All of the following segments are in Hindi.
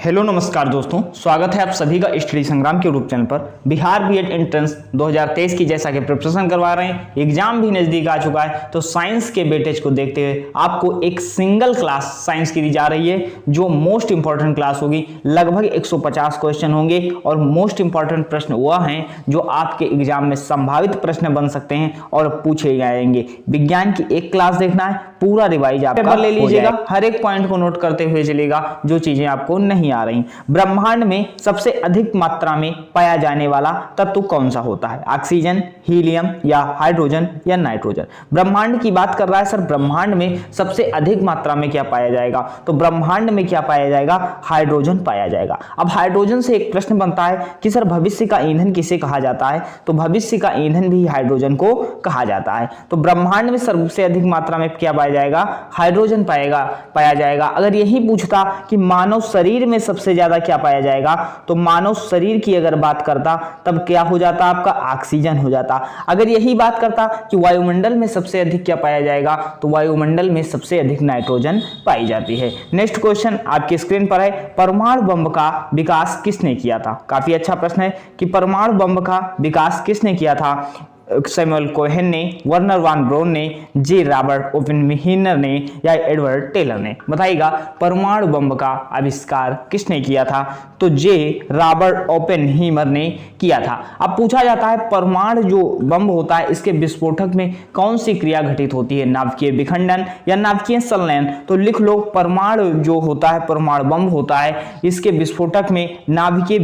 हेलो नमस्कार दोस्तों, स्वागत है आप सभी का स्टडी संग्राम के यूट्यूब चैनल पर। बिहार बीएड एंट्रेंस 2023 की जैसा कि प्रिपरेशन करवा रहे हैं, एग्जाम भी नजदीक आ चुका है, तो साइंस के वेटेज को देखते हुए आपको एक सिंगल क्लास साइंस की दी जा रही है जो मोस्ट इंपॉर्टेंट क्लास होगी। लगभग 150 क्वेश्चन होंगे और मोस्ट इंपॉर्टेंट प्रश्न वह हैं जो आपके एग्जाम में संभावित प्रश्न बन सकते हैं और पूछे जाएंगे। विज्ञान की एक क्लास देखना है, पूरा रिवाइज आप ले लीजिएगा, हर एक पॉइंट को नोट करते हुए चलेगा जो चीजें आपको नहीं आ रही। ब्रह्मांड में सबसे अधिक मात्रा में पाया जाने वाला तत्व कौन सा होता है? ऑक्सीजन, हीलियम या हाइड्रोजन या नाइट्रोजन? ब्रह्मांड की बात कर रहा है सर, ब्रह्मांड में सबसे अधिक मात्रा में क्या पाया जाएगा? तो ब्रह्मांड में क्या पाया जाएगा? हाइड्रोजन पाया जाएगा। अब हाइड्रोजन से एक प्रश्न बनता है कि सर भविष्य का ईंधन किसे कहा जाता है? तो भविष्य का ईंधन भी हाइड्रोजन को कहा जाता है। तो ब्रह्मांड में सबसे अधिक मात्रा में क्या पाया जाएगा? हाइड्रोजन पाया जाएगा। अगर यही पूछता कि मानव शरीर में सबसे ज्यादा क्या पाया जाएगा, तो मानव शरीर की अगर बात करता तब क्या हो जाता? आपका ऑक्सीजन हो जाता। अगर यही बात करता कि वायुमंडल में सबसे अधिक क्या पाया जाएगा, तो वायुमंडल में सबसे अधिक नाइट्रोजन पाई जाती है। नेक्स्ट क्वेश्चन आपकी स्क्रीन पर है, परमाणु बम का विकास किसने किया था? काफी अच्छा प्रश्न है कि परमाणु बम का विकास किसने किया था? सैमुअल कोहेन ने, वर्नर वान ब्राउन ने, जे रॉबर्ट ओपेनहीमर ने या एडवर्ड टेलर ने? बताइएगा परमाणु बम का आविष्कार किसने किया था? तो जे रॉबर्ट ओपेनहीमर ने किया था। अब पूछा जाता है परमाणु जो बम होता है इसके विस्फोटक में कौन सी क्रिया घटित होती है? नाभिकीय विखंडन या नाभिकीय संलयन? तो लिख लो, परमाणु जो होता है, परमाणु बम होता है, इसके विस्फोटक में नाभिकीय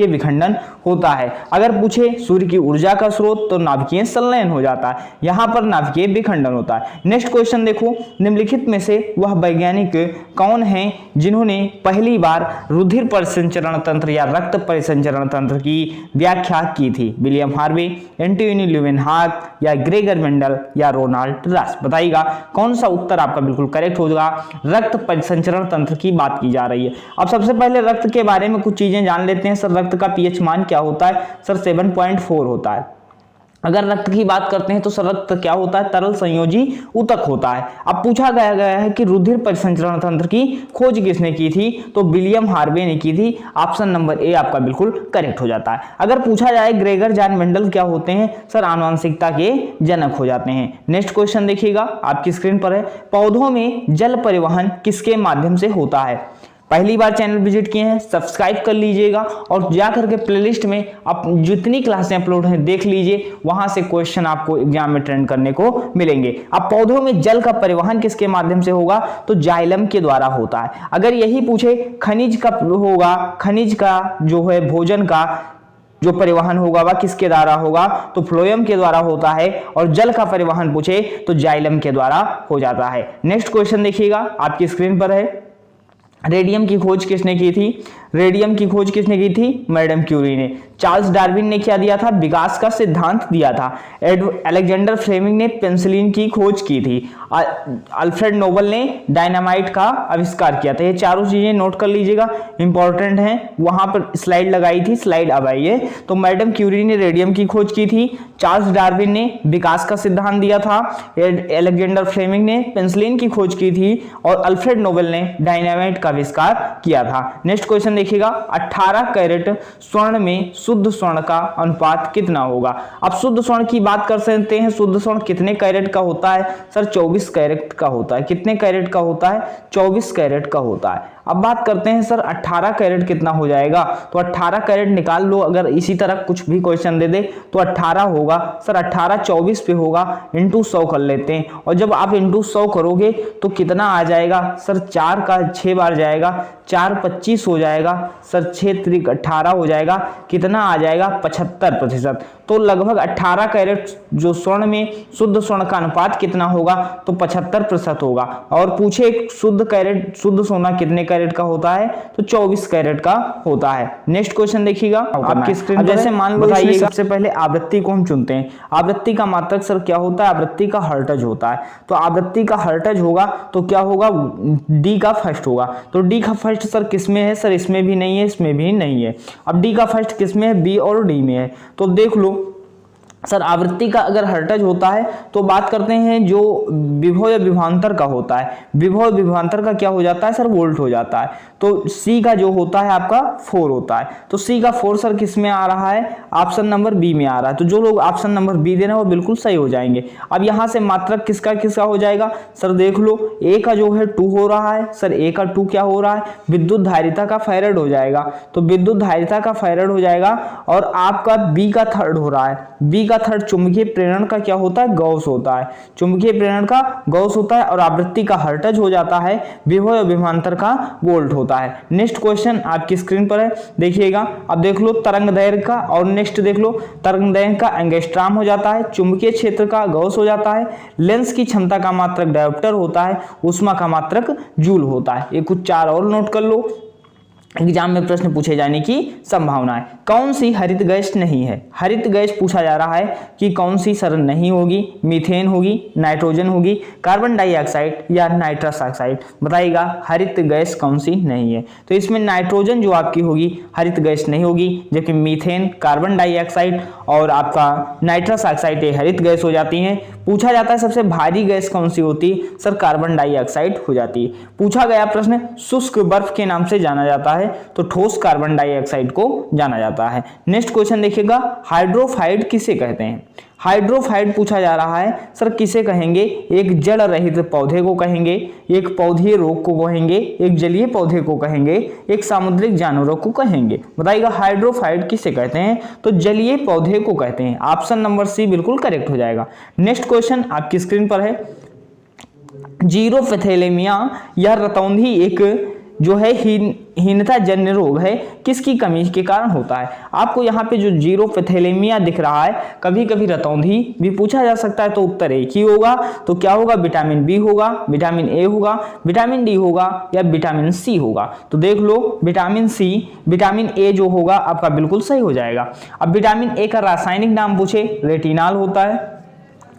विखंडन होता है। अगर पूछे सूर्य की ऊर्जा का स्रोत, तो नाभिकीय संलयन हो जाता है, यहां पर नाभिकीय विखंडन होता है। नेक्स्ट क्वेश्चन देखो, निम्नलिखित में से वह वैज्ञानिक कौन है जिन्होंने पहली बार रुधिर परिसंचरण तंत्र या रक्त परिसंचरण तंत्र की व्याख्या की थी? विलियम हार्वे, एंटोनी ल्यूवेनहॉक या ग्रेगर मेंडल या रोनाल्ड रास? बताइएगा कौन सा उत्तर आपका बिल्कुल करेक्ट होगा। रक्त परिसंचरण तंत्र की बात की जा रही है। अब सबसे पहले रक्त के बारे में कुछ चीजें जान लेते हैं। सर रक्त का पीएच मान क्या होता है? सर 7.4 होता है। अगर रक्त की बात करते हैं तो सर रक्त क्या होता है? तरल संयोजी ऊतक होता है। अब पूछा गया है कि रुधिर परिसंचरण तंत्र की खोज किसने की थी? तो विलियम हार्वे ने की थी। ऑप्शन नंबर ए आपका बिल्कुल करेक्ट हो जाता है। अगर पूछा जाए ग्रेगर जॉन मेंडल क्या होते हैं? सर आनुवंशिकता के जनक हो जाते हैं। नेक्स्ट क्वेश्चन देखिएगा, आपकी स्क्रीन पर है, पौधों में जल परिवहन किसके माध्यम से होता है? पहली बार चैनल विजिट किए हैं, सब्सक्राइब कर लीजिएगा और जाकर के प्लेलिस्ट में आप जितनी क्लासें अपलोड हैं देख लीजिए, वहां से क्वेश्चन आपको एग्जाम में ट्रेंड करने को मिलेंगे। अब पौधों में जल का परिवहन किसके माध्यम से होगा? तो जाइलम के द्वारा होता है। अगर यही पूछे खनिज का होगा, खनिज का जो है भोजन का जो परिवहन होगा वह किसके द्वारा होगा? तो फ्लोएम के द्वारा होता है। और जल का परिवहन पूछे तो जाइलम के द्वारा हो जाता है। नेक्स्ट क्वेश्चन देखिएगा, आपकी स्क्रीन पर है, रेडियम की खोज किसने की थी? रेडियम की खोज किसने की थी? मैडम क्यूरी ने। चार्ल्स डार्विन ने क्या दिया था? विकास का सिद्धांत दिया था। अलेक्जेंडर फ्लेमिंग ने पेनिसिलिन की खोज की थी। अल्फ्रेड नोबल ने डायनामाइट का आविष्कार किया था। ये चारों चीजें नोट कर लीजिएगा, इंपॉर्टेंट हैं। वहां पर स्लाइड लगाई थी, स्लाइड अब आई है। तो मैडम क्यूरी ने रेडियम की खोज की थी, चार्ल्स डार्विन ने विकास का सिद्धांत दिया था, अलेक्जेंडर फ्लेमिंग ने पेनिसिलिन की खोज की थी और अल्फ्रेड नोबल ने डायनामाइट का आविष्कार किया था। नेक्स्ट क्वेश्चन देखिएगा, 18 कैरेट स्वर्ण में शुद्ध स्वर्ण का अनुपात कितना होगा? अब शुद्ध स्वर्ण की बात कर सकते हैं, शुद्ध स्वर्ण कितने कैरेट का होता है? सर 24 कैरेट का होता है। कितने कैरेट का होता है? 24 कैरेट का होता है। अब बात करते हैं सर 18 कैरेट कितना हो जाएगा? तो 18 कैरेट निकाल लो, अगर इसी तरह कुछ भी क्वेश्चन दे दे तो 18 होगा। सर 18 24 पे होगा, इंटू 100 कर लेते हैं। और जब आप इंटू 100 करोगे तो कितना आ जाएगा? सर 4 का 6 बार जाएगा, 4 25 हो जाएगा। सर 6 त्रिक 18 हो जाएगा, कितना आ जाएगा? 75%। तो लगभग 18 कैरेट जो स्वर्ण में शुद्ध स्वर्ण का अनुपात कितना होगा? तो 75% होगा। और पूछे शुद्ध कैरेट, शुद्ध सोना कितने कैरेट का होता है? तो 24 कैरेट का होता है। नेक्स्ट क्वेश्चन देखिएगा आपकी स्क्रीन। जैसे मान लो सबसे पहले आवृत्ति को हम चुनते हैं। आवृत्ति का मात्रक सर क्या होता है? आवृत्ति का हर्ट्ज होता है। तो आवृत्ति का हर्ट्ज होगा तो क्या होगा? डी का फर्स्ट होगा। तो डी का फर्स्ट सर किसमें है? सर इसमें भी नहीं है, इसमें भी नहीं है। अब डी का फर्स्ट किसमें है? बी और डी में है। तो देख लो सर आवृत्ति का अगर हर्टज होता है तो बात करते हैं जो विभव या विभवांतर का होता है, विभव विभवांतर का क्या हो जाता है सर, वोल्ट हो जाता है। तो सी का जो होता है आपका 4 होता है। तो सी का 4 सर किस में आ रहा है, ऑप्शन नंबर बी में आ रहा है। तो जो लोग ऑप्शन नंबर बी दे रहे हैं वो बिल्कुल सही हो जाएंगे। अब यहां से मात्रक किसका किसका हो जाएगा सर, देख लो ए का जो है 2 हो रहा है सर, ए का 2 क्या हो रहा है, विद्युत धारिता का फैराड हो जाएगा। तो विद्युत धारिता का फैराड हो जाएगा। और आपका बी का 3rd हो रहा है, बी का 3rd चुंबकीय प्रेरण का क्या होता है, गॉस होता है, चुंबकीय प्रेरण का गॉस होता है। और आवृत्ति का हर्टज हो जाता है, विभव या विभवांतर का वोल्ट होता है। नेक्स्ट क्वेश्चन आपकी स्क्रीन पर है, देखिएगा। अब देख लो तरंग दैर्घ्य का, और नेक्स्ट देख लो तरंग दैर्घ्य का एंगस्ट्रॉम हो जाता है, चुंबकीय क्षेत्र का गॉस हो जाता है, लेंस की क्षमता का मात्रक डायोप्टर होता है, ऊष्मा का मात्रक जूल होता है। ये कुछ 4 और नोट कर लो, एग्जाम में प्रश्न पूछे जाने की संभावना है। कौन सी हरित गैस नहीं है, हरित गैस पूछा जा रहा है कि कौन सी सर नहीं होगी, मीथेन होगी, नाइट्रोजन होगी, कार्बन डाइऑक्साइड या नाइट्रस ऑक्साइड, बताइएगा हरित गैस कौन सी नहीं है। तो इसमें नाइट्रोजन जो आपकी होगी हरित गैस नहीं होगी, जबकि मीथेन, कार्बन डाइऑक्साइड और आपका नाइट्रस ऑक्साइड ये हरित गैस हो जाती हैं। पूछा जाता है सबसे भारी गैस कौन सी होती है सर, कार्बन डाइऑक्साइड हो जाती है। पूछा गया प्रश्न शुष्क बर्फ के नाम से जाना जाता है, तो ठोस कार्बन डाइऑक्साइड को जाना जाता है। नेक्स्ट क्वेश्चन देखिएगा, हाइड्रोफाइड किसे कहते हैं। हाइड्रोफाइड पूछा जा रहा है सर, किसे कहेंगे, एक जड़ रहित पौधे को कहेंगे, एक पौधीय रोग को कहेंगे, एक जलीय पौधे को कहेंगे, एक सामुद्रिक जानवरों को कहेंगे, बताइएगा हाइड्रोफाइड किसे कहते हैं। तो जलीय पौधे को कहते हैं। ऑप्शन नंबर सी बिल्कुल करेक्ट हो जाएगा। नेक्स्ट क्वेश्चन आपकी स्क्रीन पर है, जीरोफिथेलेमिया या रतौंधी एक जो है हीनता जन्य रोग है, किसकी कमी के कारण होता है। आपको यहाँ पे जो जीरोफिथेलेमिया दिख रहा है, कभी कभी रतौंधी भी पूछा जा सकता है, तो उत्तर एक ही होगा। तो क्या होगा, विटामिन बी होगा, विटामिन ए होगा, विटामिन डी होगा या विटामिन सी होगा। तो देख लो विटामिन सी, विटामिन ए जो होगा आपका बिल्कुल सही हो जाएगा। अब विटामिन ए का रासायनिक नाम पूछे, रेटिनॉल होता है।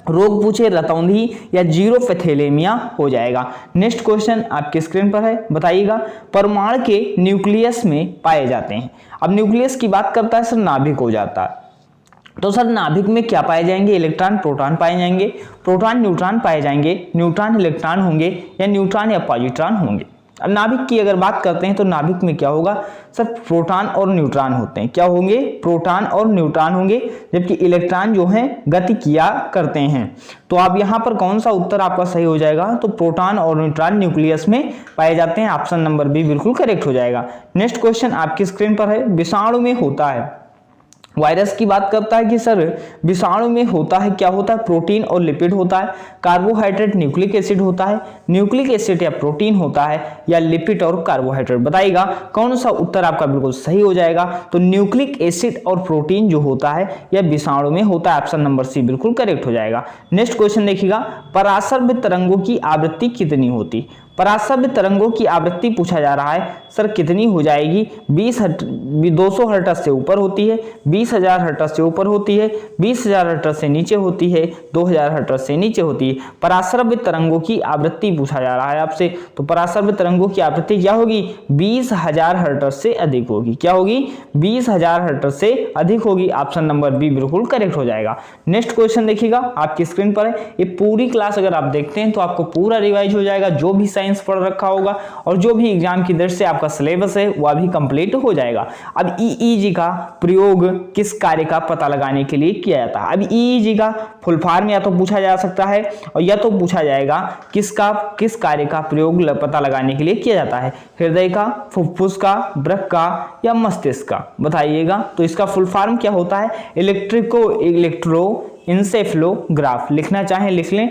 रोग पूछे रतौंधी या जीरोफिथेलेमिया हो जाएगा। नेक्स्ट क्वेश्चन आपके स्क्रीन पर है, बताइएगा परमाणु के न्यूक्लियस में पाए जाते हैं। अब न्यूक्लियस की बात करता है सर, नाभिक हो जाता है। तो सर नाभिक में क्या पाए जाएंगे, इलेक्ट्रॉन प्रोटॉन पाए जाएंगे, प्रोटॉन न्यूट्रॉन पाए जाएंगे, न्यूट्रॉन इलेक्ट्रॉन होंगे या न्यूट्रॉन या पॉजिट्रॉन होंगे। अब नाभिक की अगर बात करते हैं तो नाभिक में क्या होगा सर, प्रोटॉन और न्यूट्रॉन होते हैं। क्या होंगे, प्रोटॉन और न्यूट्रॉन होंगे, जबकि इलेक्ट्रॉन जो है गति किया करते हैं। तो आप यहाँ पर कौन सा उत्तर आपका सही हो जाएगा, तो प्रोटॉन और न्यूट्रॉन न्यूक्लियस में पाए जाते हैं। ऑप्शन नंबर बी बिल्कुल करेक्ट हो जाएगा। नेक्स्ट क्वेश्चन आपकी स्क्रीन पर है, विषाणु में होता है। वायरस की बात करता है कि सर विषाणु में होता है, क्या होता है, प्रोटीन और लिपिड होता है, कार्बोहाइड्रेट न्यूक्लिक एसिड होता है, न्यूक्लिक एसिड या प्रोटीन होता है, या लिपिड और कार्बोहाइड्रेट, बताइएगा कौन सा उत्तर आपका बिल्कुल सही हो जाएगा। तो न्यूक्लिक एसिड और प्रोटीन जो होता है यह विषाणु में होता है। ऑप्शन नंबर सी बिल्कुल करेक्ट हो जाएगा। नेक्स्ट क्वेश्चन देखिएगा, परासर्भ तरंगों की आवृत्ति कितनी होती। परासर्भ तरंगों की आवृत्ति पूछा जा रहा है सर, कितनी हो जाएगी, 200 हर्ट्ज से ऊपर होती है, 20,000 हर्ट्ज से ऊपर होती है, 20,000 हर्ट्ज से नीचे होती है, 2,000 हर्ट्ज से नीचे होती है। परासर्भ तरंगों की आवृत्ति पूछा जा रहा है आपसे, तो परासर्भ तरंगों की आवृत्ति क्या होगी, 20,000 हर्ट्ज से अधिक होगी। क्या होगी, 20,000 हर्ट्ज से अधिक होगी। ऑप्शन नंबर बी बिल्कुल करेक्ट हो जाएगा। नेक्स्ट क्वेश्चन देखिएगा आपकी स्क्रीन पर है, ये पूरी क्लास अगर आप देखते हैं तो आपको पूरा रिवाइज हो जाएगा, जो भी साइंस पढ़ रखा होगा और जो भी एग्जाम की दृष्टि से आपका सिलेबस है वह भी कंप्लीट हो जाएगा। अब ईईजी का प्रयोग किस कार्य का पता लगाने के लिए किया जाता है। अब ईईजी का फुल फॉर्म या तो पूछा जा सकता है और या तो पूछा जाएगा किस कार्य का प्रयोग पता लगाने के लिए किया जाता है, हृदय का, फुफ्फुस का, वृक्क का या मस्तिष्क का, बताइएगा। तो इसका फुल फॉर्म क्या होता है, इलेक्ट्रो इंसेफ्लोग्राफ, लिखना चाहें लिख लें,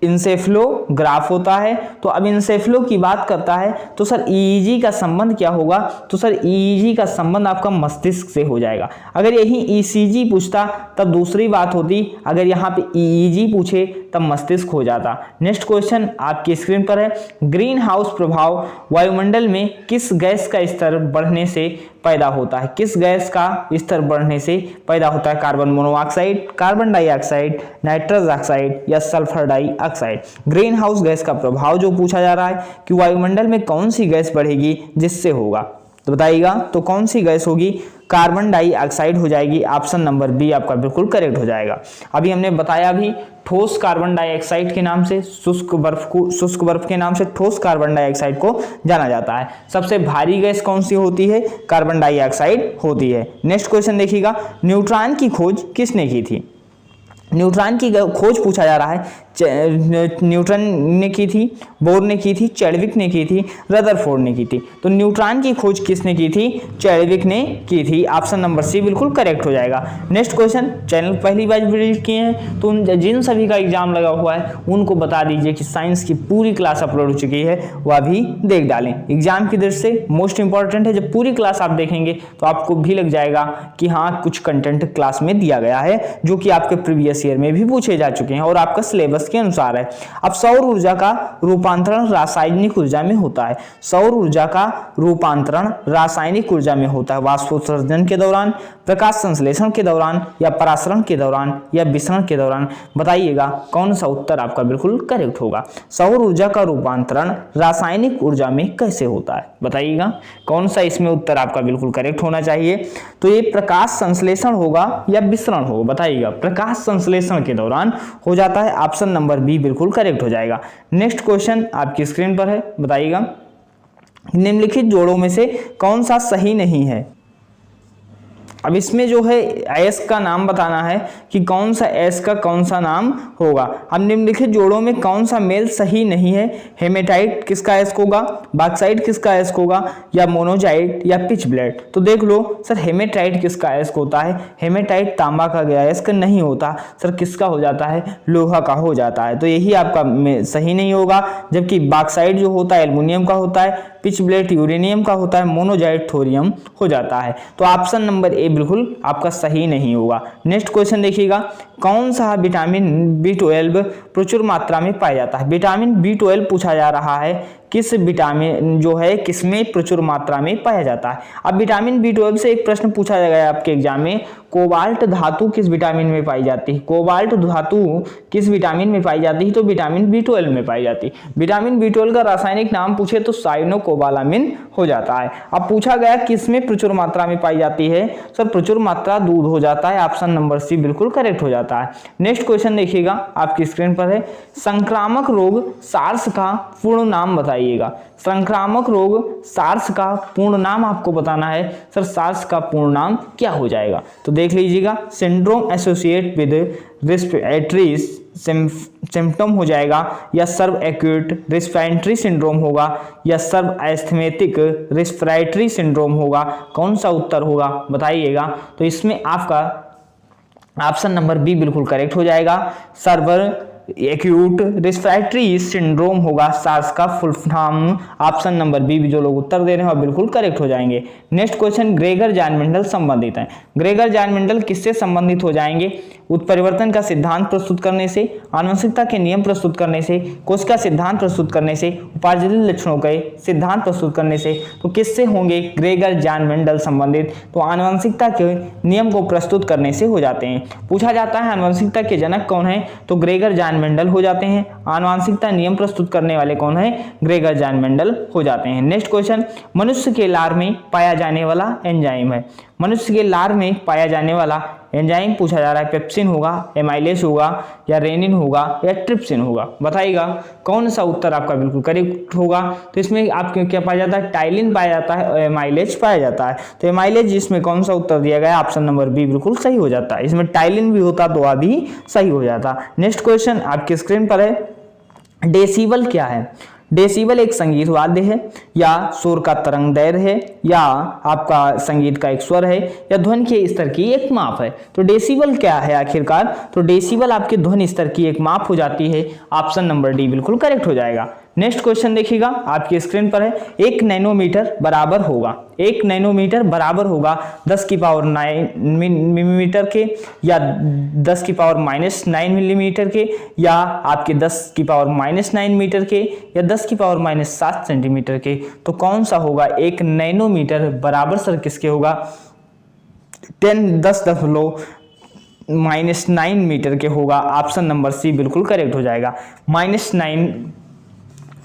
इंसेफ्लोग्राफ होता है। तो अब इंसेफ्लो की बात करता है तो सर ईईजी का संबंध क्या होगा, तो सर ईईजी का संबंध आपका मस्तिष्क से हो जाएगा। अगर यही ईसीजी पूछता तब दूसरी बात होती, अगर यहाँ पे ईईजी पूछे तब मस्तिष्क हो जाता। नेक्स्ट क्वेश्चन आपकी स्क्रीन पर है, ग्रीन हाउस प्रभाव वायुमंडल में किस गैस का स्तर बढ़ने से पैदा होता है। किस गैस का स्तर बढ़ने से पैदा होता है, carbon monoxide, carbon dioxide, nitrous oxide या sulphur dioxide. Greenhouse gas का प्रभाव जो पूछा जा रहा है कि वायुमंडल में कौन सी गैस बढ़ेगी जिससे होगा। तो बताइएगा तो कौन सी गैस होगी, कार्बन डाइऑक्साइड हो जाएगी। ऑप्शन नंबर बी आपका बिल्कुल करेक्ट हो जाएगा। अभी हमने बताया भी ठोस कार्बन डाइऑक्साइड के नाम से, शुष्क बर्फ के नाम से ठोस कार्बन डाइऑक्साइड को जाना जाता है। सबसे भारी गैस कौन सी होती है, कार्बन डाइऑक्साइड होती है। नेक्स्ट क्वेश्चन देखिएगा, न्यूट्रॉन की खोज किसने की थी। न्यूट्रॉन की खोज पूछा जा रहा है, न्यूटन ने की थी, बोर ने की थी, चैडविक ने की थी, रदरफोर्ड ने की थी। तो न्यूट्रॉन की खोज किसने की थी, चैडविक ने की थी। ऑप्शन नंबर सी बिल्कुल करेक्ट हो जाएगा। नेक्स्ट क्वेश्चन, चैनल पहली बार विजिट किए हैं तो जिन सभी का एग्जाम लगा हुआ है उनको बता दीजिए कि साइंस की पूरी क्लास अपलोड हो चुकी है, वह भी देख डालें। एग्जाम की दृष्टि से मोस्ट इंपॉर्टेंट है, जब पूरी क्लास आप देखेंगे तो आपको भी लग जाएगा कि हाँ कुछ कंटेंट क्लास में दिया गया है जो कि आपके प्रीवियस ईयर में भी पूछे जा चुके हैं और आपका सिलेबस के अनुसार है। अब सौर ऊर्जा का रूपांतरण रासायनिक ऊर्जा में होता है। सौर ऊर्जा का रूपांतरण रासायनिक ऊर्जा में होता है वाष्पोत्सर्जन के दौरान, प्रकाश संश्लेषण के दौरान, या परासरण के दौरान, या विसरण के दौरान। बताइएगा कौन सा उत्तर आपका बिल्कुल करेक्ट होगा। सौर ऊर्जा का रूपांतरण रासायनिक ऊर्जा में कैसे होता है, बताइएगा कौन सा इसमें उत्तर आपका बिल्कुल करेक्ट होना चाहिए। तो ये प्रकाश संश्लेषण होगा या विसरण होगा, बताइएगा। प्रकाश संश्लेषण के दौरान हो जाता है। ऑप्शन नंबर बी बिल्कुल करेक्ट हो जाएगा। नेक्स्ट क्वेश्चन आपकी स्क्रीन पर है, बताइएगा निम्नलिखित जोड़ों में से कौन सा सही नहीं है। अब इसमें जो है एस का नाम बताना है कि कौन सा एस का कौन सा नाम होगा। अब निम्नलिखित जोड़ों में कौन सा मेल सही नहीं है, हेमेटाइट किसका एस होगा, बॉक्साइट किसका एस होगा, या मोनोजाइट या पिच ब्लेड। तो देख लो सर हेमेटाइट किसका एस होता है, हेमेटाइट तांबा का गया एस का नहीं होता सर, किसका हो जाता है, लोहा का हो जाता है। तो यही आपका सही नहीं होगा। जबकि बॉक्साइट जो होता है एल्युमिनियम का होता है, पिच ब्लेड यूरेनियम का होता है, मोनोजाइट थोरियम हो जाता है। तो ऑप्शन नंबर ए बिल्कुल आपका सही नहीं होगा। नेक्स्ट क्वेश्चन देखिएगा, कौन सा विटामिन B12 प्रचुर मात्रा में पाया जाता है। विटामिन B12 पूछा जा रहा है किस विटामिन जो है किसमें प्रचुर मात्रा में पाया जाता है। अब विटामिन B12 से एक प्रश्न पूछा गया आपके एग्जाम में, कोबाल्ट धातु किस विटामिन में पाई जाती है। कोबाल्ट धातु किस विटामिन में पाई जाती है, तो विटामिन B12 में पाई जाती है। विटामिन B12 का रासायनिक नाम पूछे तो साइनोकोबालामिन हो जाता है। अब पूछा गया किसमें प्रचुर मात्रा में पाई जाती है, सर प्रचुर मात्रा दूध हो जाता है। ऑप्शन नंबर सी बिल्कुल करेक्ट हो जाता है। नेक्स्ट क्वेश्चन देखिएगा आपकी स्क्रीन पर है, संक्रामक रोग सार्स का पूर्ण नाम बताइएगा। संक्रामक रोग सार्स का पूर्ण नाम आपको बताना है। सर सार्स का पूर्ण नाम क्या हो जाएगा, तो देख लीजिएगा, syndrome associate with respiratory symptom हो जाएगा, या सर्व एक्यूट रेस्पिरेटरी सिंड्रोम होगा, या सर्व एस्थमेटिक रेस्पिरेटरी सिंड्रोम होगा। कौन सा उत्तर होगा बताइएगा। तो इसमें आपका ऑप्शन नंबर बी बिल्कुल करेक्ट हो जाएगा, सर्वर एक्यूट रेस्पिरेटरी सिंड्रोम होगा सार्स का full form. Option number B भी जो लोग उत्तर दे रहे हैं बिल्कुल करेक्ट हो जाएंगे। नेक्स्ट क्वेश्चन, ग्रेगर जानमेंडल संबंधित है। ग्रेगर जानमेंडल किससे संबंधित हो जाएंगे, उत्परिवर्तन का सिद्धांत प्रस्तुत करने से, आनुवंशिकता के नियम प्रस्तुत करने से, कोशिका सिद्धांत प्रस्तुत करने से, उपार्जित लक्षणों के सिद्धांत प्रस्तुत करने से। तो किससे होंगे ग्रेगर जानमेंडल संबंधित, तो आनुवंशिकता के नियम को प्रस्तुत करने से हो जाते हैं। पूछा जाता है आनुवंशिकता के जनक कौन है, तो ग्रेगर जानमेंडल हो जाते हैं। आनुवंशिकता नियम प्रस्तुत करने वाले कौन है, ग्रेगर जानमेंडल हो जाते हैं। नेक्स्ट क्वेश्चन, मनुष्य के लार में पाया जाने वाला एंजाइम है। मनुष्य के लार में पाया जाने वाला एंजाइम पूछा जा रहा है, पेप्सिन होगा, एमाइलेज होगा, या रेनिन होगा, या ट्रिप्सिन होगा। बताइएगा कौन सा उत्तर आपका बिल्कुल करेक्ट होगा। तो इसमें आपके क्या पाया जाता है, टाइलिन पाया जाता है, एमाइलेज पाया जाता है। तो एमाइलेज इसमें कौन सा उत्तर दिया गया, ऑप्शन नंबर बी बिल्कुल सही हो जाता है। इसमें टाइलिन भी होता तो वह भी सही हो जाता। नेक्स्ट क्वेश्चन आपकी स्क्रीन पर है, डेसिबल क्या है। डेसिबल एक संगीत वाद्य है, या शोर का तरंग दैर्घ्य है, या आपका संगीत का एक स्वर है, या ध्वनि के स्तर की एक माप है। तो डेसिबल क्या है आखिरकार, तो डेसिबल आपके ध्वनि स्तर की एक माप हो जाती है। ऑप्शन नंबर डी बिल्कुल करेक्ट हो जाएगा। नेक्स्ट क्वेश्चन देखिएगा आपकी स्क्रीन पर है, 1 नैनोमीटर बराबर होगा, 1 नैनोमीटर बराबर होगा 10 की पावर 9 मिलीमीटर के, या 10 की पावर -9 मिलीमीटर के, या आपके 10 की पावर -9 मीटर के, या 10 की पावर -7 सेंटीमीटर के। तो कौन सा होगा 1 नैनोमीटर बराबर सर किसके होगा, 10.9 मीटर के होगा। ऑप्शन नंबर सी बिल्कुल करेक्ट हो जाएगा। -9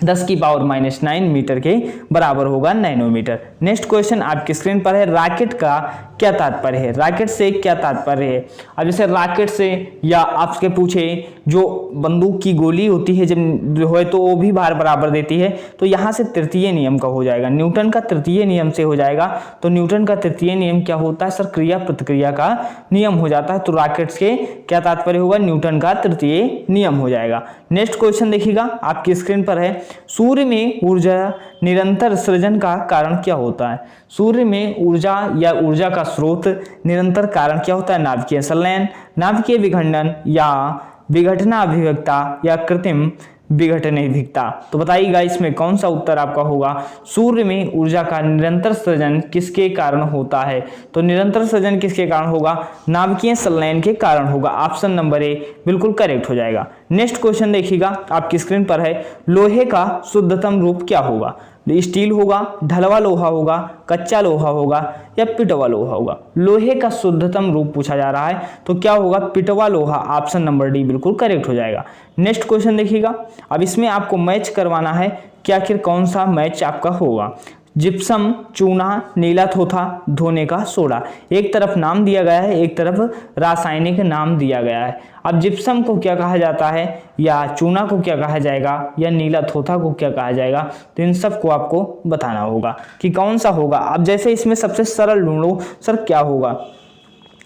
10⁻⁹ मीटर के बराबर होगा नैनोमीटर। नेक्स्ट क्वेश्चन आपकी स्क्रीन पर है, रॉकेट का क्या तात्पर्य है? रॉकेट से क्या तात्पर्य है? अब जैसे रॉकेट से या आपसे पूछे जो बंदूक की गोली होती है जब जो है तो वो भी भार बराबर देती है, तो यहाँ से तृतीय नियम का हो जाएगा, न्यूटन का तृतीय नियम से हो जाएगा। तो न्यूटन का तृतीय नियम क्या होता है सर? क्रिया प्रतिक्रिया का नियम हो जाता है। तो रॉकेट से क्या तात्पर्य होगा? न्यूटन का तृतीय नियम हो जाएगा। नेक्स्ट क्वेश्चन देखिएगा आपकी स्क्रीन पर है, सूर्य में ऊर्जा निरंतर सृजन का कारण क्या होता है? सूर्य में ऊर्जा या ऊर्जा का स्रोत निरंतर कारण क्या होता है? नाभिकीय संलयन, नाभिकीय विखंडन या विघटनाभिवेकता या कृत्रिम विघटनाभिवेकता। तो बताइएगा इसमें कौन सा उत्तर आपका होगा? सूर्य में ऊर्जा का निरंतर सृजन किसके कारण होता है? तो निरंतर सृजन किसके कारण होगा? नाभिकीय संलयन के कारण होगा। ऑप्शन नंबर ए बिल्कुल करेक्ट हो जाएगा। नेक्स्ट क्वेश्चन देखिएगा आपकी स्क्रीन पर है, लोहे का शुद्धतम रूप क्या होगा? स्टील होगा, ढलवा लोहा होगा, कच्चा लोहा होगा या पिटवा लोहा होगा? लोहे का शुद्धतम रूप पूछा जा रहा है, तो क्या होगा? पिटवा लोहा। ऑप्शन नंबर डी बिल्कुल करेक्ट हो जाएगा। नेक्स्ट क्वेश्चन देखिएगा, अब इसमें आपको मैच करवाना है कि आखिर कौन सा मैच आपका होगा। जिप्सम, चूना, नीला थोथा, धोने का सोडा। एक तरफ नाम दिया गया है, एक तरफ रासायनिक नाम दिया गया है। अब जिप्सम को क्या कहा जाता है, या चूना को क्या कहा जाएगा, या नीला थोथा को क्या कहा जाएगा? तो इन सब को आपको बताना होगा कि कौन सा होगा। अब जैसे इसमें सबसे सरल ढूंढो सर क्या होगा।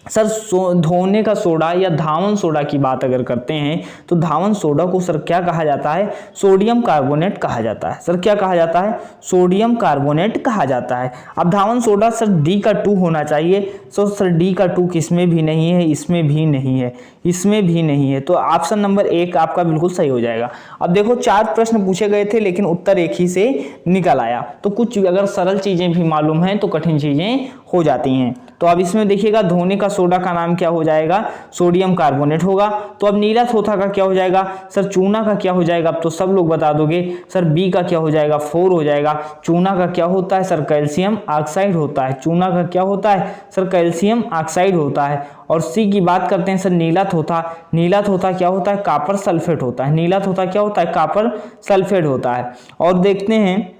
सर धोने का सोडा या धावन सोडा की बात अगर करते हैं तो धावन सोडा को सर क्या कहा जाता है? सोडियम कार्बोनेट कहा जाता है। सर क्या कहा जाता है? सोडियम कार्बोनेट कहा जाता है। अब धावन सोडा सर डी का 2 होना चाहिए, तो सर डी का 2 किसमें भी नहीं है, इसमें भी नहीं है, इसमें भी नहीं है। तो ऑप्शन नंबर 1 आपका बिल्कुल सही हो जाएगा। अब देखो 4 प्रश्न पूछे गए थे लेकिन उत्तर एक ही से निकल आया। तो कुछ अगर सरल चीजें भी मालूम हैं तो कठिन चीजें हो जाती हैं। तो अब इसमें देखिएगा धोने का सोडा का नाम क्या हो जाएगा? सोडियम कार्बोनेट होगा। तो अब नीला थोथा का क्या हो जाएगा? सर चूना का क्या हो जाएगा? अब तो सब लोग बता दोगे। सर बी का क्या हो जाएगा? 4 हो जाएगा। चूना का क्या होता है? सर कैल्शियम ऑक्साइड होता है। चूना का क्या होता है? सर कैल्शियम ऑक्साइड होता है। और सी की बात करते हैं सर नीला थोथा। नीला थोथा क्या होता है? कॉपर सल्फेट होता है। नीला थोथा क्या होता है? कॉपर सल्फेट होता है। और देखते हैं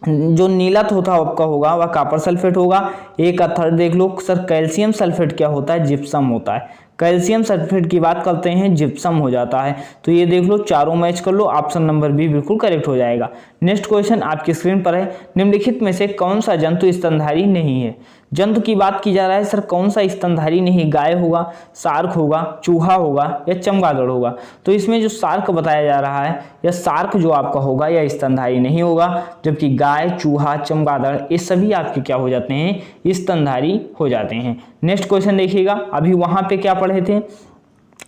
जो नीला थोथा आपका होगा वह कॉपर सल्फेट होगा। एक का थर्ड देख लो सर कैल्शियम सल्फेट क्या होता है? जिप्सम होता है। कैल्शियम सल्फेट की बात करते हैं जिप्सम हो जाता है। तो ये देख लो चारों मैच कर लो, ऑप्शन नंबर बी बिल्कुल करेक्ट हो जाएगा। नेक्स्ट क्वेश्चन आपकी स्क्रीन पर है, निम्नलिखित में से कौन सा जंतु स्तनधारी नहीं है? जंतु की बात की जा रहा है, सर कौन सा स्तनधारी नहीं? गाय होगा, शार्क होगा, चूहा होगा या चमगादड़ होगा? तो इसमें जो शार्क बताया जा रहा है या शार्क जो आपका होगा या स्तनधारी नहीं होगा, जबकि गाय, चूहा, चमगादड़ ये सभी आपके क्या हो जाते हैं? स्तनधारी हो जाते हैं। नेक्स्ट क्वेश्चन देखिएगा, अभी वहां पे क्या पढ़े थे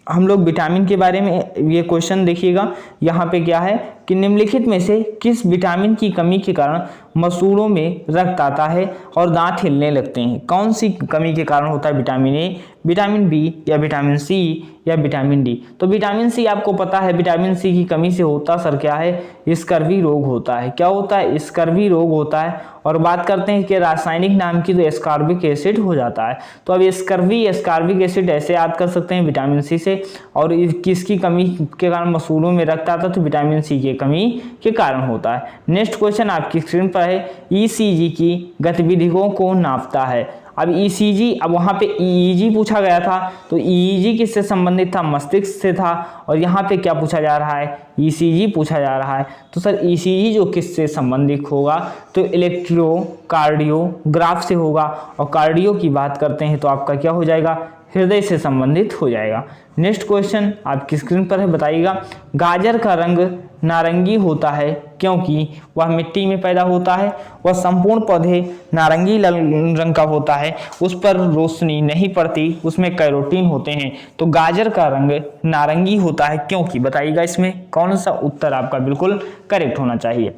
हम लोग विटामिन के बारे में। ये क्वेश्चन देखिएगा यहाँ पे क्या है कि निम्नलिखित में से किस विटामिन की कमी के कारण मसूड़ों में रक्त आता है और दांत हिलने लगते हैं? कौन सी कमी के कारण होता है? विटामिन ए, विटामिन बी या विटामिन सी या विटामिन डी? तो विटामिन सी आपको पता है, विटामिन सी की कमी से होता सर क्या है? स्कर्वी रोग होता है। क्या होता है? स्कर्वी रोग होता है। और बात करते हैं कि रासायनिक नाम की, तो एस्कॉर्बिक एसिड हो जाता है। तो अब एस्कॉर्बिक एसिड ऐसे याद कर सकते हैं विटामिन सी से। और किसकी कमी के कारण मसूड़ों में रक्त आता है? तो विटामिन सी की कमी के कारण होता है। नेक्स्ट क्वेश्चन आपकी स्क्रीन पर है, ईसीजी की गतिविधियों को नापता है। अब ईसीजी, अब वहाँ पे ईईजी पूछा गया था, तो ईईजी किससे संबंधित था? मस्तिष्क से था। और यहाँ पे क्या पूछा जा रहा है? ईसीजी पूछा जा रहा है। तो सर ईसीजी जो किससे संबंधित होगा? तो इलेक्ट्रोकार्डियोग्राफ से होगा। और कार्डियो की बात करते हैं तो आपका क्या हो जाएगा? हृदय से संबंधित हो जाएगा। नेक्स्ट क्वेश्चन आपकी स्क्रीन पर है, बताइएगा गाजर का रंग नारंगी होता है क्योंकि वह मिट्टी में पैदा होता है। वह संपूर्ण पौधे नारंगी रंग का होता है, उस पर रोशनी नहीं पड़ती, उसमें कैरोटीन होते हैं। तो गाजर का रंग नारंगी होता है क्योंकि, बताइएगा इसमें कौन सा उत्तर आपका बिल्कुल करेक्ट होना चाहिए?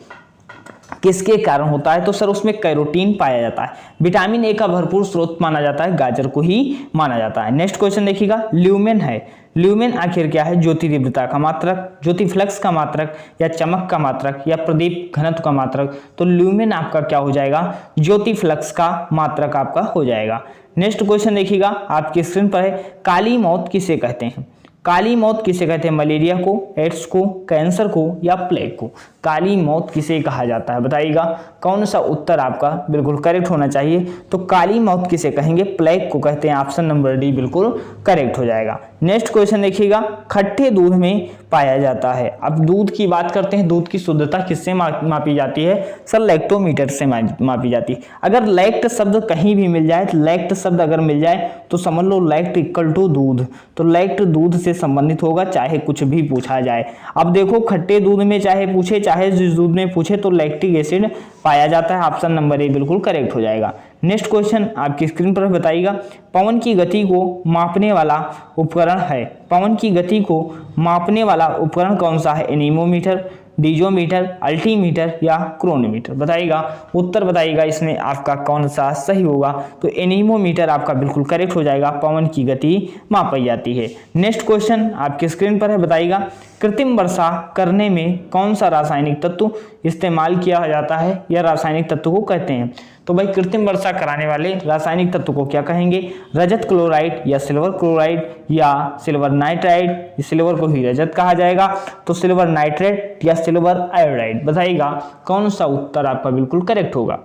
किसके कारण होता है? तो सर उसमें कैरोटीन पाया जाता है। विटामिन ए का भरपूर स्रोत माना जाता है, गाजर को ही माना जाता है। नेक्स्ट क्वेश्चन देखिएगा, ल्यूमेन है। ल्यूमेन आखिर क्या है? ज्योति तीव्रता का मात्रक, ज्योति फ्लक्स का मात्रक या चमक का मात्रक या प्रदीप घनत्व का मात्रक? तो ल्यूमेन आपका क्या हो जाएगा? ज्योति फ्लक्स का मात्रक आपका हो जाएगा। नेक्स्ट क्वेश्चन देखिएगा आपकी स्क्रीन पर है, काली मौत किसे कहते हैं? काली मौत किसे कहते हैं? मलेरिया को, एड्स को, कैंसर को या प्लेग को? काली मौत किसे कहा जाता है बताइएगा। कौन सा उत्तर आपका बिल्कुल करेक्ट होना चाहिए? तो काली मौत किसे कहेंगे? प्लेग को कहते हैं। ऑप्शन नंबर डी बिल्कुल करेक्ट हो जाएगा। नेक्स्ट क्वेश्चन देखिएगा, खट्टे दूध में पाया जाता है। अब दूध की बात करते हैं, दूध की शुद्धता किससे मापी जाती है? सर लैक्टोमीटर से मापी जाती है। अगर लैक्ट शब्द कहीं भी मिल जाए, लैक्ट शब्द अगर मिल जाए तो समझ लो लैक्ट इक्वल टू दूध, तो लैक्ट दूध से संबंधित होगा, चाहे कुछ भी पूछा जाए। अब देखो खट्टे दूध में चाहे पूछे, चाहे जिस दूध में पूछे, तो लैक्टिक एसिड पाया जाता है। ऑप्शन नंबर ए बिल्कुल करेक्ट हो जाएगा। नेक्स्ट क्वेश्चन आपकी स्क्रीन पर बताइएगा, पवन की गति को मापने वाला उपकरण है। पवन की गति को मापने वाला उपकरण कौन सा है? एनीमोमीटर, डीजोमीटर, अल्टीमीटर या क्रोनोमीटर? बताइएगा, उत्तर बताइएगा इसमें आपका कौन सा सही होगा। तो एनीमोमीटर आपका बिल्कुल करेक्ट हो जाएगा। पवन की गति मापी जाती है। नेक्स्ट क्वेश्चन आपकी स्क्रीन पर है, बताइएगा कृत्रिम वर्षा करने में कौन सा रासायनिक तत्व इस्तेमाल किया जाता है या रासायनिक तत्व को कहते हैं? तो भाई कृत्रिम वर्षा कराने वाले रासायनिक तत्व को क्या कहेंगे? रजत क्लोराइड या सिल्वर क्लोराइड या सिल्वर नाइट्राइड? सिल्वर को ही रजत कहा जाएगा, तो सिल्वर नाइट्रेट या सिल्वर आयोडाइड? बताइएगा कौन सा उत्तर आपका बिल्कुल करेक्ट होगा।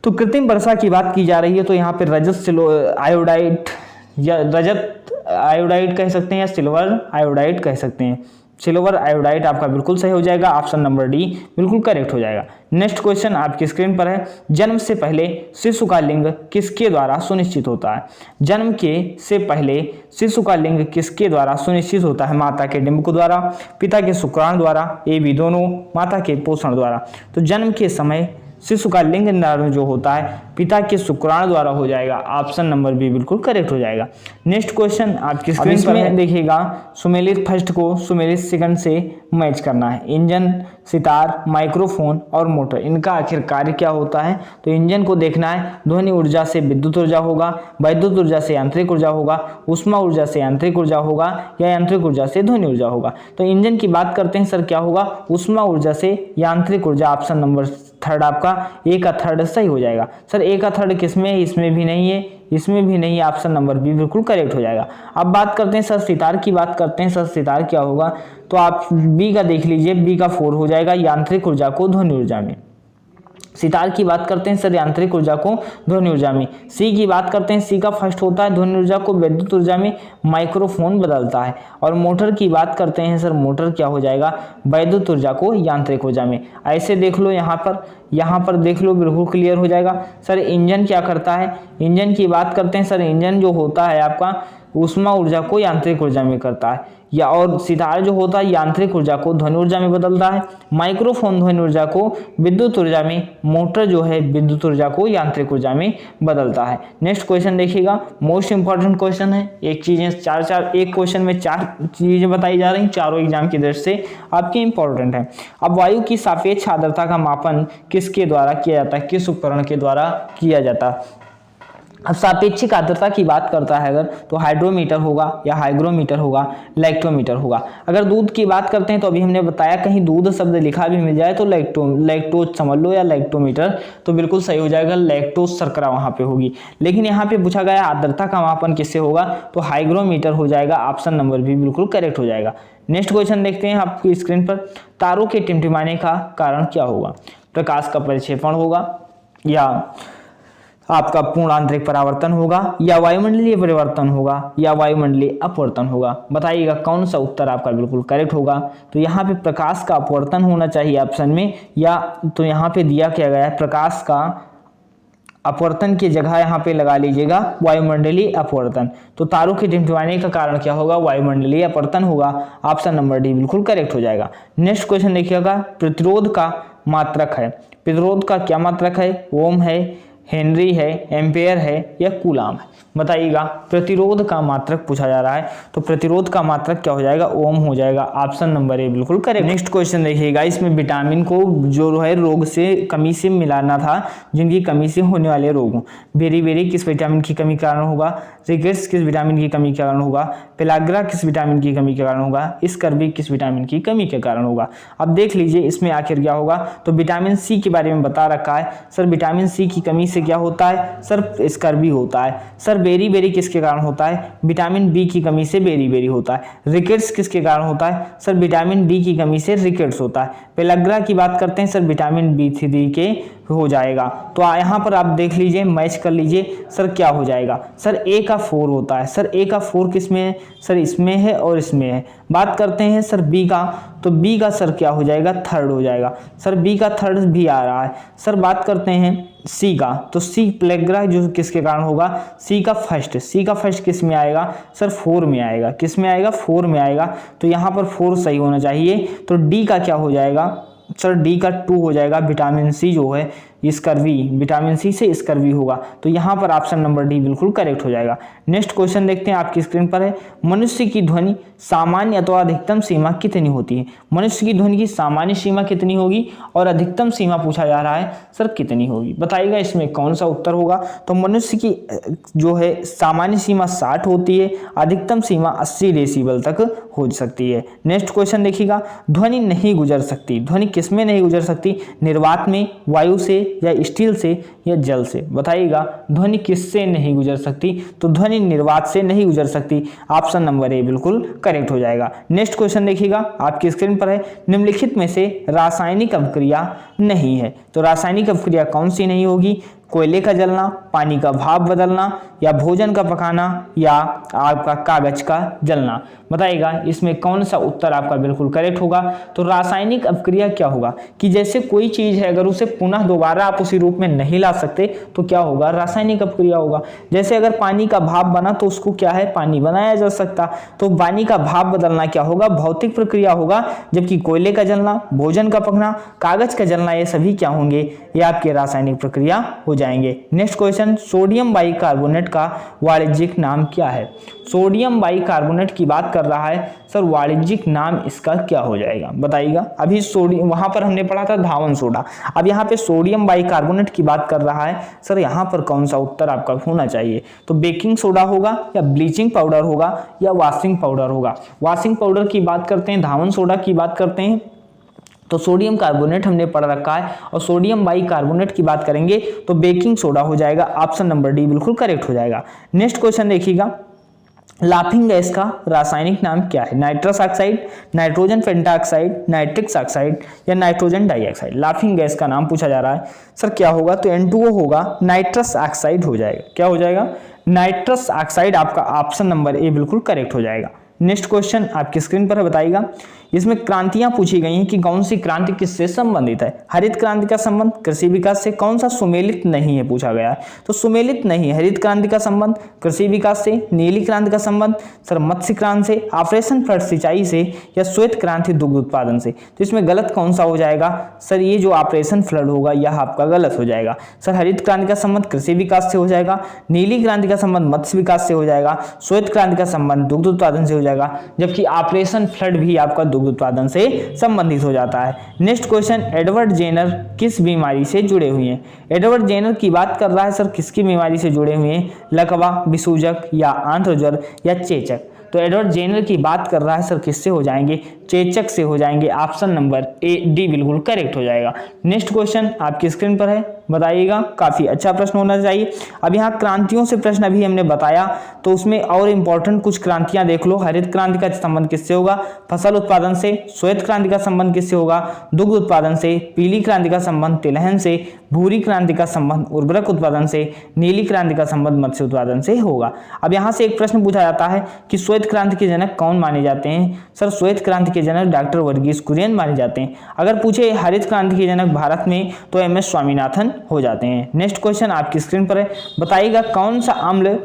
तो कृत्रिम वर्षा की बात की जा रही है, तो यहाँ पे रजत आयोडाइड या रजत आयोडाइड कह सकते हैं या सिल्वर आयोडाइड कह सकते हैं। सिल्वर आयोडाइड आपका बिल्कुल सही हो जाएगा। ऑप्शन नंबर डी बिल्कुल करेक्ट हो जाएगा। नेक्स्ट क्वेश्चन आपकी स्क्रीन पर है, जन्म से पहले शिशु का लिंग किसके द्वारा सुनिश्चित होता है? जन्म के से पहले शिशु का लिंग किसके द्वारा सुनिश्चित होता है? माता के डिंब द्वारा, पिता के शुक्राणु द्वारा, ए बी दोनों, माता के पोषण द्वारा? तो जन्म के समय शिशु का लिंग निर्धारण जो होता है पिता के शुक्राणु द्वारा हो जाएगा। ऑप्शन नंबर बी बिल्कुल करेक्ट हो जाएगा। नेक्स्ट क्वेश्चन आपकी स्क्रीन पर देखिएगा, सुमेलित फर्स्ट को सुमेलित सेकंड से मैच करना है। इंजन, सितार, माइक्रोफोन और मोटर, इनका आखिर कार्य क्या होता है? तो इंजन को देखना है, ध्वनि ऊर्जा से विद्युत ऊर्जा होगा, वैद्युत ऊर्जा से यांत्रिक ऊर्जा होगा, ऊष्मा ऊर्जा से यांत्रिक ऊर्जा होगा या यांत्रिक ऊर्जा से ध्वनि ऊर्जा होगा? तो इंजन की बात करते हैं सर, क्या होगा? ऊष्मा ऊर्जा से यांत्रिक ऊर्जा। ऑप्शन नंबर थर्ड आपका ए का थर्ड सही हो जाएगा। सर ए का थर्ड किसमें है? इसमें भी नहीं है, इसमें भी नहीं है। ऑप्शन नंबर बी बिल्कुल करेक्ट हो जाएगा। अब बात करते हैं सर सितार की बात करते हैं। सर सितार क्या होगा? तो आप बी का देख लीजिए, बी का 4 हो जाएगा, यांत्रिक ऊर्जा को ध्वनि ऊर्जा में। सितार की बात करते हैं सर यांत्रिक ऊर्जा को ध्वनि ऊर्जा में। सी की बात करते हैं, सी का फर्स्ट होता है ध्वनि ऊर्जा को विद्युत ऊर्जा में, माइक्रोफोन बदलता है। और मोटर की बात करते हैं सर, मोटर क्या हो जाएगा? वैद्युत ऊर्जा को यांत्रिक ऊर्जा में। ऐसे देख लो, यहाँ पर देख लो, बिल्कुल क्लियर हो जाएगा। सर इंजन क्या करता है? इंजन की बात करते हैं सर, इंजन जो होता है आपका ऊष्मा ऊर्जा को यांत्रिक ऊर्जा में करता है, या और सितार जो होता है यांत्रिक ऊर्जा को ध्वनि ऊर्जा में बदलता है, माइक्रोफोन ध्वनि ऊर्जा को विद्युत ऊर्जा में, मोटर जो है विद्युत ऊर्जा को यांत्रिक ऊर्जा में बदलता है। नेक्स्ट क्वेश्चन देखिएगा, मोस्ट इंपॉर्टेंट क्वेश्चन है। एक क्वेश्चन में 4 चीजें बताई जा रही, चारों एग्जाम की दृष्टि से आपकी इंपॉर्टेंट है। अब वायु की सापेक्ष आर्द्रता का मापन किसके द्वारा किया जाता है? किस उपकरण के द्वारा किया जाता है? अब सापेक्षिक आर्द्रता की बात करता है अगर, तो हाइड्रोमीटर होगा या हाइग्रोमीटर होगा, लैक्टोमीटर होगा। अगर दूध की बात करते हैं तो अभी हमने बताया कहीं दूध शब्द लिखा भी मिल जाए तो लैक्टोज समझ लो या लैक्टोमीटर, तो बिल्कुल सही हो जाएगा। लैक्टोज शर्करा वहां पे होगी। लेकिन यहाँ पे पूछा गया आर्द्रता का मापन किससे होगा? तो हाइग्रोमीटर हो जाएगा। ऑप्शन नंबर भी बिल्कुल करेक्ट हो जाएगा। नेक्स्ट क्वेश्चन देखते हैं आपकी स्क्रीन पर, तारों के टिमटिमाने का कारण क्या होगा? प्रकाश का परिक्षेपण होगा, या आपका पूर्ण आंतरिक परावर्तन होगा, या वायुमंडलीय परिवर्तन होगा, या वायुमंडलीय अपवर्तन होगा? बताइएगा कौन सा उत्तर आपका बिल्कुल करेक्ट होगा। तो यहाँ पे प्रकाश का अपवर्तन होना चाहिए ऑप्शन में, या तो यहाँ पे दिया क्या गया है प्रकाश का अपवर्तन की जगह यहाँ पे लगा लीजिएगा वायुमंडलीय अपवर्तन। तो तारों के टिमटिमाने का कारण क्या होगा? वायुमंडलीय अपवर्तन होगा। ऑप्शन नंबर डी बिल्कुल करेक्ट हो जाएगा। नेक्स्ट क्वेश्चन देखिएगा, प्रतिरोध का मात्रक है। प्रतिरोध का क्या मात्रक है? ओम है, हेनरी है, एम्पेयर है या कूलाम है? बताइएगा। प्रतिरोध का मात्रक पूछा जा रहा है, तो प्रतिरोध का मात्रक क्या हो जाएगा? ओम हो जाएगा। ऑप्शन नंबर ए बिल्कुल करेक्ट। नेक्स्ट क्वेश्चन देखिएगा, इसमें विटामिन को जो है रोग से कमी से मिलाना था, जिनकी कमी से होने वाले रोगों। बेरी किस विटामिन की कमी के कारण होगा? रिकेट्स किस विटामिन की कमी के कारण होगा? पेलाग्रा किस विटामिन की कमी के कारण होगा? स्कर्वी किस विटामिन की कमी के कारण होगा? अब देख लीजिए इसमें आखिर क्या होगा। तो विटामिन सी के बारे में बता रखा है सर, विटामिन सी की कमी से क्या होता है सर स्कर्वी होता है। सर बेरी बेरी किसके कारण होता है, विटामिन बी की कमी से बेरी बेरी होता है। रिकेट्स किसके कारण होता है सर, विटामिन डी की कमी से रिकेट्स होता है। पेलग्रा की बात करते हैं सर, विटामिन B3 के हो जाएगा। तो यहाँ पर आप देख लीजिए, मैच कर लीजिए सर क्या हो जाएगा। सर ए का 4 होता है। सर ए का 4 किस में है सर, इसमें है और इसमें है। बात करते हैं सर बी का, तो बी का सर क्या हो जाएगा, थर्ड हो जाएगा। सर बी का थर्ड भी आ रहा है। सर बात करते हैं सी का, तो सी प्लेग्रा जो किसके कारण होगा, सी का फर्स्ट। सी का फर्स्ट किस में आएगा सर, 4 में आएगा। किस में आएगा, 4 में आएगा। तो यहाँ पर 4 सही होना चाहिए। तो डी का क्या हो जाएगा सर, डी का 2 हो जाएगा। विटामिन सी जो है स्कर्वी, विटामिन सी से स्कर्वी होगा। तो यहाँ पर ऑप्शन नंबर डी बिल्कुल करेक्ट हो जाएगा। नेक्स्ट क्वेश्चन देखते हैं, आपकी स्क्रीन पर है, मनुष्य की ध्वनि सामान्य अथवा अधिकतम सीमा कितनी होती है। मनुष्य की ध्वनि की सामान्य सीमा कितनी होगी और अधिकतम सीमा पूछा जा रहा है सर कितनी होगी, बताइएगा इसमें कौन सा उत्तर होगा। तो मनुष्य की जो है सामान्य सीमा 60 होती है, अधिकतम सीमा 80 डेसिबल तक हो सकती है। नेक्स्ट क्वेश्चन देखिएगा, ध्वनि नहीं गुजर सकती। ध्वनि किसमें नहीं गुजर सकती, निर्वात में, वायु से या स्टील से या जल से, बताइएगा ध्वनि किससे नहीं गुजर सकती। तो ध्वनि निर्वात से नहीं गुजर सकती। ऑप्शन नंबर ए बिल्कुल करेक्ट हो जाएगा। नेक्स्ट क्वेश्चन देखिएगा, आपकी स्क्रीन पर है, निम्नलिखित में से रासायनिक अभिक्रिया नहीं है। तो रासायनिक अभिक्रिया कौन सी नहीं होगी, कोयले का जलना, पानी का भाप बदलना, या भोजन का पकाना, या आपका कागज का जलना, बताइएगा इसमें कौन सा उत्तर आपका बिल्कुल करेक्ट होगा। तो रासायनिक अभिक्रिया क्या होगा कि जैसे कोई चीज है अगर उसे पुनः दोबारा आप उसी रूप में नहीं ला सकते तो क्या होगा, रासायनिक अभिक्रिया होगा। जैसे अगर पानी का भाप बना तो उसको क्या है, पानी बनाया जा सकता, तो पानी का भाप बदलना क्या होगा, भौतिक प्रक्रिया होगा। जबकि कोयले का जलना, भोजन का पकना, कागज का जलना, ये सभी क्या होंगे, ये आपके रासायनिक प्रक्रिया हो जाएंगे। नेक्स्ट क्वेश्चन, सोडियम बाइकार्बोनेट का वाणिज्यिक नाम क्या है। सोडियम बाइकार्बोनेट की बात कर रहा है सर, वाणिज्यिक नाम इसका क्या हो जाएगा, बताइएगा। अभी सोडियम वहां पर हमने पढ़ा था धावन सोडा, अब यहाँ पे सोडियम बाइकार्बोनेट की बात कर रहा है सर, यहाँ पर कौन सा उत्तर आपका होना चाहिए। तो बेकिंग सोडा होगा, या ब्लीचिंग पाउडर होगा, या वॉशिंग पाउडर होगा। वॉशिंग पाउडर की बात करते हैं, धावन सोडा की बात करते हैं, तो सोडियम कार्बोनेट हमने पढ़ रखा है, और सोडियम बाइकार्बोनेट की बात करेंगे तो बेकिंग सोडा हो जाएगा। ऑप्शन नंबर डी बिल्कुल करेक्ट हो जाएगा। नेक्स्ट क्वेश्चन देखिएगा, लाफिंग गैस का रासायनिक नाम क्या है। Nitrous oxide, nitrogen pentoxide, nitric oxide, या नाइट्रोजन डाइऑक्साइड। लाफिंग गैस का नाम पूछा जा रहा है सर, क्या होगा, तो N2O होगा, नाइट्रस ऑक्साइड हो जाएगा। क्या हो जाएगा, नाइट्रस ऑक्साइड। आपका ऑप्शन नंबर ए बिल्कुल करेक्ट हो जाएगा। नेक्स्ट क्वेश्चन आपकी स्क्रीन पर है, बताइएगा इसमें क्रांतियां पूछी गई हैं कि कौन सी क्रांति किससे संबंधित है। हरित क्रांति का संबंध कृषि विकास से, कौन सा सुमेलित नहीं है पूछा गया है। तो सुमेलित नहीं, हरित क्रांति का संबंध कृषि विकास से, नीली क्रांति का संबंध सर मत्स्य क्रांति से, ऑपरेशन फ्लड सिंचाई से, या श्वेत क्रांति दुग्ध उत्पादन से। तो इसमें गलत कौन सा हो जाएगा सर, ये जो ऑपरेशन फ्लड होगा यह आपका गलत हो जाएगा। सर हरित क्रांति का संबंध कृषि विकास से हो जाएगा, नीली क्रांति का संबंध मत्स्य विकास से हो जाएगा, श्वेत क्रांति का संबंध दुग्ध उत्पादन से हो जाएगा, जबकि ऑपरेशन फ्लड भी आपका दुग्ध उत्पादन से संबंधित हो जाता है। नेक्स्ट क्वेश्चन, एडवर्ड जेनर किस बीमारी से जुड़े हुए हैं। एडवर्ड जेनर की बात कर रहा है सर, किसकी बीमारी से जुड़े हुए हैं, लकवा, विसूजक, या आंत्रज्वर, या चेचक। तो एडवर्ड जेनर की बात कर रहा है सर, किससे हो जाएंगे, चेचक से हो जाएंगे। ऑप्शन नंबर ए डी बिल्कुल करेक्ट हो जाएगा। नेक्स्ट क्वेश्चन आपकी स्क्रीन पर है, बताइएगा, काफी अच्छा प्रश्न होना चाहिए। अब यहाँ क्रांतियों से प्रश्न अभी हमने बताया, तो उसमें और इंपॉर्टेंट कुछ क्रांतियां देख लो। हरित क्रांति का संबंध किससे होगा, फसल उत्पादन से। श्वेत क्रांति का संबंध किससे होगा, दुग्ध उत्पादन से। पीली क्रांति का संबंध तिलहन से। भूरी क्रांति का संबंध उर्वरक उत्पादन से। नीली क्रांति का संबंध मत्स्य उत्पादन से होगा। अब यहाँ से एक प्रश्न पूछा जाता है कि श्वेत क्रांति के जनक कौन माने जाते हैं। सर श्वेत क्रांति के जनक डॉक्टर वर्गीस कुरियन माने जाते हैं। अगर पूछे हरित क्रांति के जनक भारत में, तो MS स्वामीनाथन हो जाते हैं। नेक्स्ट क्वेश्चन आपकी स्क्रीन पर है, बताइएगा कौन सा अम्ल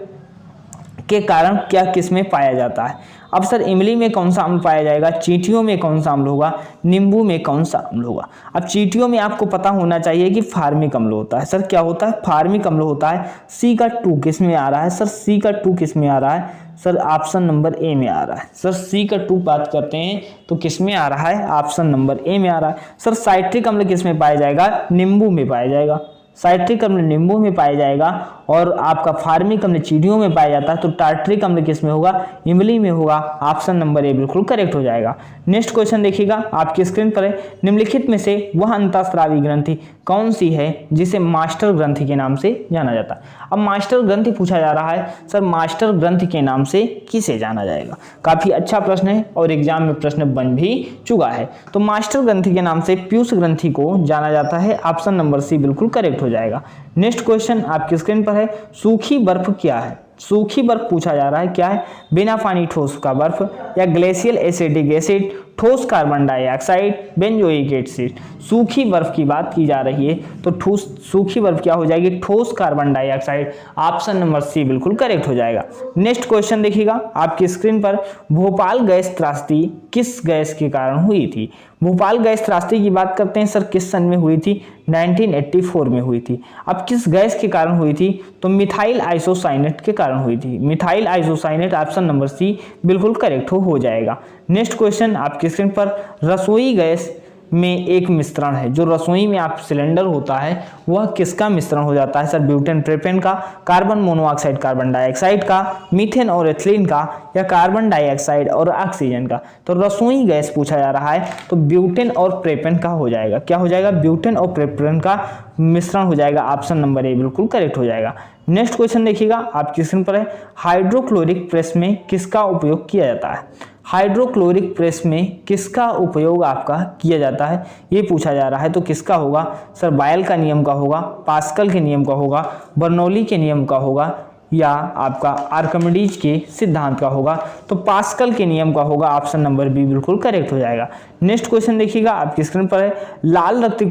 के कारण क्या किसमें पाया जाता है। अब सर इमली में कौन सा अम्ल पाया जाएगा, चींटियों में कौन सा अम्ल होगा, नींबू में कौन सा अम्ल होगा। अब चींटियों में आपको पता होना चाहिए कि फार्मिक अम्ल होता है। सर क्या होता है, फार्मिक अम्ल होता है। सी का 2 किस में आ रहा है सर, सी का 2 किस में आ रहा है सर, ऑप्शन नंबर ए में आ रहा है। सर सी का 2 बात करते हैं तो किस में आ रहा है, ऑप्शन नंबर ए में आ रहा है। सर साइट्रिक अम्ल किस में पाया जाएगा, नींबू में पाया जाएगा। साइट्रिक अम्ल नींबू में पाया जाएगा। और आपका फार्मिक अम्ल चींटियों में पाया जाता है, तो टार्टरिक अम्ल किस में होगा, इमली में होगा। ऑप्शन नंबर ए बिल्कुल करेक्ट हो जाएगा। नेक्स्ट क्वेश्चन देखिएगा आपकी स्क्रीन पर है, निम्नलिखित में से वह अंतःस्रावी ग्रंथि कौन सी है जिसे मास्टर ग्रंथि के नाम से जाना जाता है। अब मास्टर ग्रंथि पूछा जा रहा है, सर मास्टर ग्रंथि के नाम से किसे जाना जाएगा। काफी अच्छा प्रश्न है और एग्जाम में प्रश्न बन भी चुका है। तो मास्टर ग्रंथि के नाम से पीयूष ग्रंथि को जाना जाता है। ऑप्शन नंबर सी बिल्कुल करेक्ट हो जाएगा। नेक्स्ट क्वेश्चन आपकी स्क्रीन पर है, सूखी बर्फ क्या है। सूखी बर्फ पूछा जा रहा है, क्या है, बिना पानी ठोस का बर्फ या ग्लेशियल एसिटिक एसिड, ठोस कार्बन डाइऑक्साइड, बेंजोइक एसिड। सूखी बर्फ की बात की जा रही है तो ठोस सूखी बर्फ क्या हो जाएगी, ठोस carbon dioxide. Option number C बिल्कुल करेक्ट हो जाएगा। नेक्स्ट क्वेश्चन देखिएगा आपकी स्क्रीन पर, भोपाल गैस त्रासदी किस गैस के कारण हुई थी। भोपाल गैस त्रासदी की बात करते हैं सर, किस सन में हुई थी, 1984 में हुई थी। अब किस गैस के कारण हुई थी, तो मिथाइल आइसोसाइनेट के कारण हुई थी। Methyl isocyanate option number C बिल्कुल करेक्ट हो जाएगा। नेक्स्ट क्वेश्चन आपकी स्क्रीन पर, रसोई गैस में एक मिश्रण है, जो रसोई में आप सिलेंडर होता है वह किसका मिश्रण हो जाता है सर, ब्यूटेन प्रोपेन का, कार्बन मोनोऑक्साइड कार्बन डाइऑक्साइड का, मीथेन और एथिलीन का, या कार्बन डाइऑक्साइड और ऑक्सीजन का। तो रसोई गैस पूछा जा रहा है तो ब्यूटेन और प्रोपेन का हो जाएगा। क्या हो जाएगा, ब्यूटेन और प्रोपेन का मिश्रण हो जाएगा। ऑप्शन नंबर ए बिल्कुल करेक्ट हो जाएगा। नेक्स्ट क्वेश्चन देखिएगा आपकी स्क्रीन पर है, हाइड्रोक्लोरिक प्रेस में किसका उपयोग किया जाता है। हाइड्रोक्लोरिक प्रेस में किसका उपयोग आपका किया जाता है, ये पूछा जा रहा है। तो किसका होगा सर, बायल का नियम का होगा, पास्कल के नियम का होगा, बर्नौली के नियम का होगा, या आपका आर्किमिडीज के सिद्धांत का होगा। तो पास्कल के नियम का होगा। ऑप्शन नंबर बी बिल्कुल करेक्ट हो जाएगा। नेक्स्ट क्वेश्चन देखिएगा आपकी स्क्रीन पर है, लाल रक्त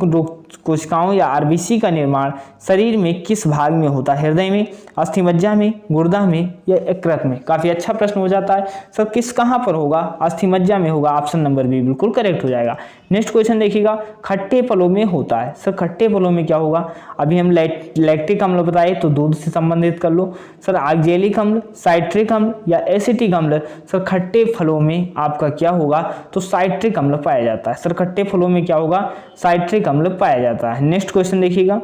कोशिकाओं या आरबीसी का निर्माण शरीर में किस भाग में होता है, हृदय में, अस्थिमज्जा में, गुर्दा में, या यकृत में। काफी अच्छा प्रश्न हो जाता है सर, किस कहां पर होगा, अस्थिमज्जा में होगा। ऑप्शन नंबर बी बिल्कुल करेक्ट हो जाएगा। नेक्स्ट क्वेश्चन देखिएगा, खट्टे फलों में होता है सर, खट्टे फलों में क्या होगा। अभी हम लैक्टिक अम्ल बताए तो दूध से संबंधित कर लो सर, ऑक्जेलिक अम्ल, साइट्रिक अम्ल या एसिटिक अम्ल। सर खट्टे फलों में आपका क्या होगा, तो साइट्रिक अम्ल पाया जाता है। सर खट्टे फलों में क्या होगा, साइट्रिक अम्ल पाया जाता है। नेक्स्ट क्वेश्चन देखिएगा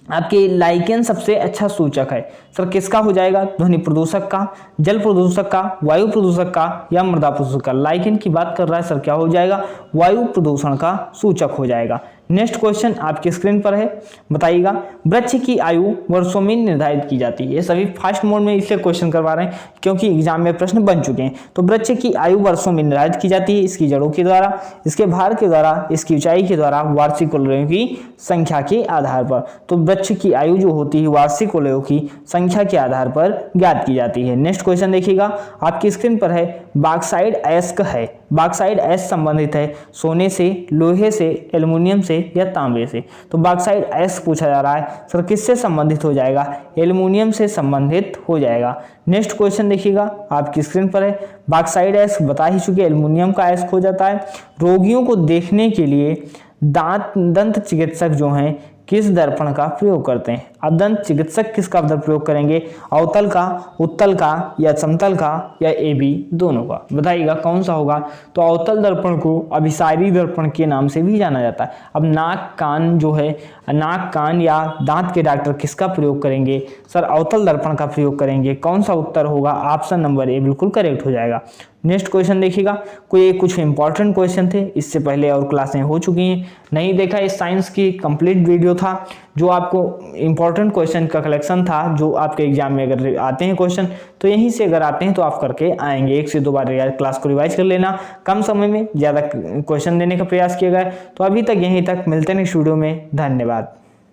आपके, लाइकेन सबसे अच्छा सूचक है सर, किसका हो जाएगा, ध्वनि प्रदूषक का, जल प्रदूषक का, वायु प्रदूषक का, या मृदा प्रदूषक का। लाइकेन की बात कर रहा है सर, क्या हो जाएगा, वायु प्रदूषण का सूचक हो जाएगा। नेक्स्ट क्वेश्चन आपकी स्क्रीन पर है, बताइएगा, वृक्ष की आयु वर्षों में निर्धारित की जाती है। ये सभी फास्ट मोड में इसलिए क्वेश्चन करवा रहे हैं क्योंकि एग्जाम में प्रश्न बन चुके हैं। तो वृक्ष की आयु वर्षों में निर्धारित की जाती है इसकी जड़ों के द्वारा, इसके भार के द्वारा, इसकी ऊंचाई के द्वारा, वार्षिक वलयों की संख्या के आधार पर। तो वृक्ष की आयु जो होती है वार्षिक वलयों की संख्या के आधार पर ज्ञात की जाती है। नेक्स्ट क्वेश्चन देखिएगा आपकी स्क्रीन पर है, बॉक्साइट अयस्क है। बॉक्साइट अयस्क संबंधित है सोने से, लोहे से, एल्युमिनियम से, या तांबे से। तो बॉक्साइट अयस्क पूछा जा रहा है सर, किससे संबंधित हो जाएगा, एल्युमिनियम से संबंधित हो जाएगा। नेक्स्ट क्वेश्चन देखिएगा आपकी स्क्रीन पर है, बॉक्साइट अयस्क बता ही चुके, एल्युमिनियम का अयस्क हो जाता है। रोगियों को देखने के लिए दंत चिकित्सक जो हैं किस दर्पण का प्रयोग करते हैं। अब दंत चिकित्सक किसका प्रयोग करेंगे, अवतल का, उत्तल का, या समतल का, या ए बी दोनों का। बताइएगा कौन सा होगा। तो अवतल दर्पण को अभिसारी दर्पण के नाम से भी जाना जाता है। अब नाक कान जो है, नाक कान या दांत के डॉक्टर किसका प्रयोग करेंगे सर, अवतल दर्पण का प्रयोग करेंगे। कौन सा उत्तर होगा, ऑप्शन नंबर ए बिल्कुल करेक्ट हो जाएगा। नेक्स्ट क्वेश्चन देखिएगा, कुछ इंपॉर्टेंट क्वेश्चन थे, इससे पहले और क्लासें हो चुकी हैं, नहीं देखा, इस साइंस की कंप्लीट वीडियो था जो आपको इंपॉर्टेंट क्वेश्चन का कलेक्शन था, जो आपके एग्जाम में अगर आते हैं क्वेश्चन तो यहीं से अगर आते हैं तो आप करके आएंगे। 1 से 2 बार क्लास को रिवाइज कर लेना, कम समय में ज़्यादा क्वेश्चन देने का प्रयास किया गया। तो अभी तक यहीं तक, मिलते हैं नेक्स्ट वीडियो में, धन्यवाद।